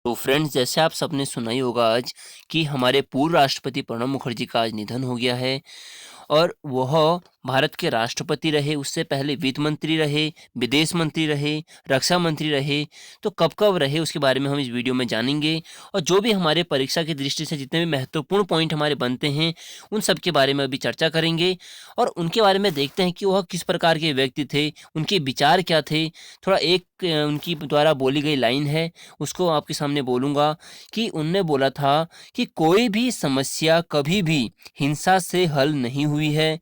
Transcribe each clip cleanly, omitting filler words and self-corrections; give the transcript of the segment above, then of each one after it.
तो फ्रेंड्स, जैसे आप सबने सुना ही होगा आज कि हमारे पूर्व राष्ट्रपति प्रणब मुखर्जी का आज निधन हो गया है। और वह भारत के राष्ट्रपति रहे, उससे पहले वित्त मंत्री रहे, विदेश मंत्री रहे, रक्षा मंत्री रहे। तो कब-कब रहे उसके बारे में हम इस वीडियो में जानेंगे। और जो भी हमारे परीक्षा की दृष्टि से जितने भी महत्वपूर्ण पॉइंट हमारे बनते हैं, उन सब के बारे में अभी चर्चा करेंगे। और उनके बारे में देखते हैं कि वह किस प्रकार के व्यक्ति थे, उनके विचार क्या थे। थोड़ा एक उनकी द्वारा बोली गई लाइन है, उसको आपके सामने बोलूँगा कि उनने बोला था कि कोई भी समस्या कभी भी हिंसा से हल नहीं हुई है।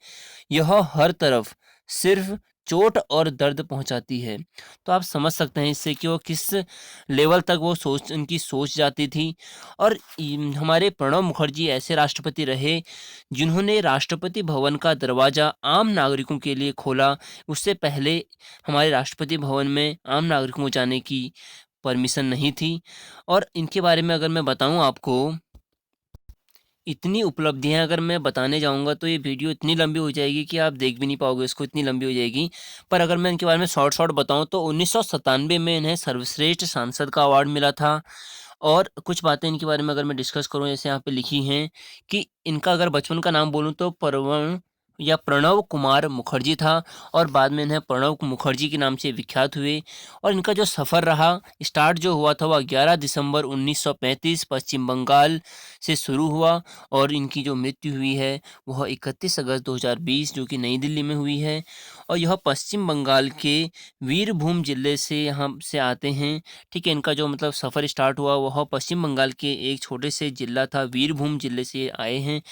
यह हर तरफ सिर्फ चोट और दर्द पहुंचाती है। तो आप समझ सकते हैं इससे कि वो किस लेवल तक वो सोच उनकी सोच जाती थी। और हमारे प्रणब मुखर्जी ऐसे राष्ट्रपति रहे जिन्होंने राष्ट्रपति भवन का दरवाज़ा आम नागरिकों के लिए खोला। उससे पहले हमारे राष्ट्रपति भवन में आम नागरिकों को जाने की परमिशन नहीं थी। और इनके बारे में अगर मैं बताऊं आपको, इतनी उपलब्धियाँ अगर मैं बताने जाऊँगा तो ये वीडियो इतनी लंबी हो जाएगी कि आप देख भी नहीं पाओगे इसको, इतनी लंबी हो जाएगी। पर अगर मैं इनके बारे में शॉर्ट बताऊँ तो 1997 में इन्हें सर्वश्रेष्ठ सांसद का अवार्ड मिला था। और कुछ बातें इनके बारे में अगर मैं डिस्कस करूँ, जैसे यहाँ पे लिखी हैं कि इनका अगर बचपन का नाम बोलूँ तो परवण या प्रणव कुमार मुखर्जी था। और बाद में इन्हें प्रणव मुखर्जी के नाम से विख्यात हुए। और इनका जो सफ़र रहा, स्टार्ट जो हुआ था वह 11 दिसंबर 1935 पश्चिम बंगाल से शुरू हुआ। और इनकी जो मृत्यु हुई है वह 31 अगस्त 2020 जो कि नई दिल्ली में हुई है। और यह पश्चिम बंगाल के वीरभूम ज़िले से यहाँ से आते हैं। ठीक है, इनका जो मतलब सफ़र स्टार्ट हुआ वह पश्चिम बंगाल के एक छोटे से ज़िला था, वीरभूम ज़िले से आए हैं।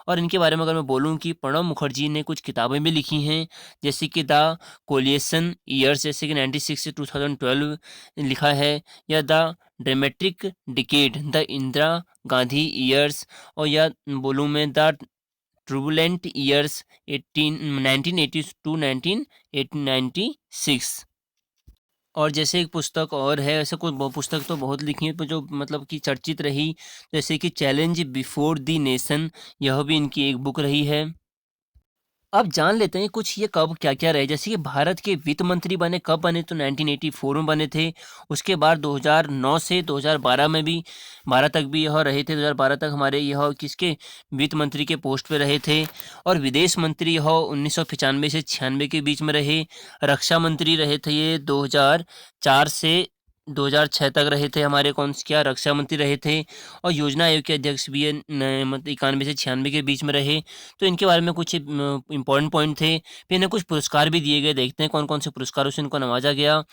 और इनके बारे में अगर मैं बोलूँ कि प्रणब मुखर्जी ने कुछ किताबें भी लिखी हैं, जैसे कि द कोलिएशन ईयर्स, जैसे कि 96 से 2012 लिखा है, या the dramatic decade, the Indira Gandhi years. और या बोलूँ मैं द ट्रूबुलेंट ईयर्स 1980 टू 1996। और जैसे एक पुस्तक और है, ऐसे कुछ पुस्तक तो बहुत लिखी है, पर जो मतलब कि चर्चित रही, जैसे कि चैलेंज बिफोर द नेशन, यह भी इनकी एक बुक रही है। अब जान लेते हैं कुछ ये कब क्या-क्या रहे। जैसे कि भारत के वित्त मंत्री बने, कब बने तो 1984 में बने थे। उसके बाद 2009 से 2012 में भी 12 तक भी यह रहे थे। 2012 तक हमारे यह किसके वित्त मंत्री के पोस्ट पे रहे थे। और विदेश मंत्री यह 1995 से 96 के बीच में रहे। रक्षा मंत्री रहे थे ये 2004 से 2006 तक रहे थे, हमारे कौन स क्या रक्षा मंत्री रहे थे। और योजना आयोग के अध्यक्ष भी ये मतलब 91 से 96 के बीच में रहे। तो इनके बारे में कुछ इम्पोर्टेंट पॉइंट थे। फिर इन्हें कुछ पुरस्कार भी दिए गए, देखते हैं कौन-कौन से पुरस्कारों से इनको नवाजा गया।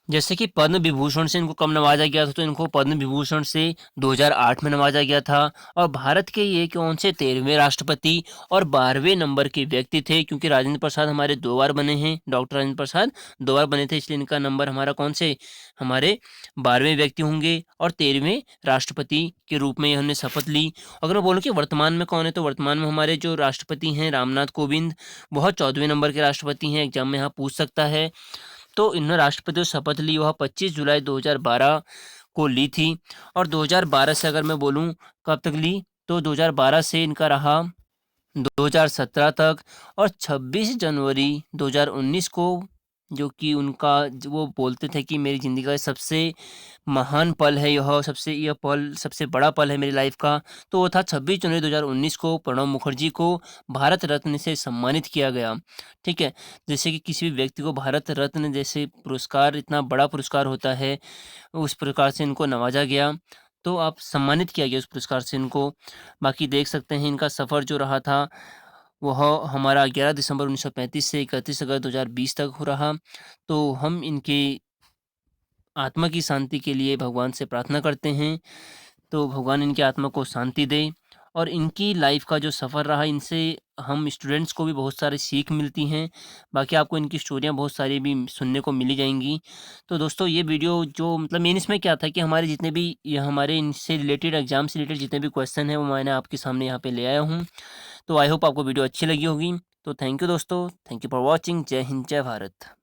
जैसे कि पद्म विभूषण से इनको कब नवाजा गया था, तो इनको पद्म विभूषण से 2008 में नवाजा गया था। और भारत के ये कौन से 13वें राष्ट्रपति और 12वें नंबर के व्यक्ति थे, क्योंकि राजेंद्र प्रसाद हमारे 2 बार बने हैं, डॉक्टर राजेंद्र प्रसाद 2 बार बने थे, इसलिए इनका नंबर हमारा कौन से हमारे 12वें व्यक्ति होंगे। और 13वें राष्ट्रपति के रूप में इन्होंने शपथ ली। अगर मैं बोलूँ कि वर्तमान में कौन है, तो वर्तमान में हमारे जो राष्ट्रपति हैं रामनाथ कोविंद, वह 14वें नंबर के राष्ट्रपति हैं, एग्जाम में यहाँ पूछ सकता है। तो इन्होंने राष्ट्रपति शपथ ली वह 25 जुलाई 2012 को ली थी। और 2012 से अगर मैं बोलूँ कब तक ली, तो 2012 से इनका रहा 2017 तक। और 26 जनवरी 2019 को, जो कि उनका वो बोलते थे कि मेरी ज़िंदगी का सबसे महान पल है यह पल सबसे बड़ा पल है मेरी लाइफ का। तो वो था 26 जनवरी 2019 को प्रणब मुखर्जी को भारत रत्न से सम्मानित किया गया। ठीक है, जैसे कि किसी भी व्यक्ति को भारत रत्न जैसे पुरस्कार, इतना बड़ा पुरस्कार होता है, उस प्रकार से इनको नवाजा गया। तो आप सम्मानित किया गया उस पुरस्कार से इनको। बाकी देख सकते हैं इनका सफ़र जो रहा था वह हमारा 11 दिसंबर 1935 से 31 अगस्त 2020 तक हो रहा। तो हम इनके आत्मा की शांति के लिए भगवान से प्रार्थना करते हैं। तो भगवान इनकी आत्मा को शांति दे। और इनकी लाइफ का जो सफ़र रहा, इनसे हम स्टूडेंट्स को भी बहुत सारी सीख मिलती हैं। बाकी आपको इनकी स्टोरियाँ बहुत सारी भी सुनने को मिली जाएँगी। तो दोस्तों, ये वीडियो जो मतलब मेन इसमें क्या था कि हमारे जितने भी ये हमारे इनसे रिलेटेड एग्ज़ाम से रिलेटेड जितने भी क्वेश्चन हैं वो मैंने आपके सामने यहाँ पे ले आया हूँ। तो आई होप आपको वीडियो अच्छी लगी होगी। तो थैंक यू दोस्तों, थैंक यू फॉर वॉचिंग। जय हिंद, जय भारत।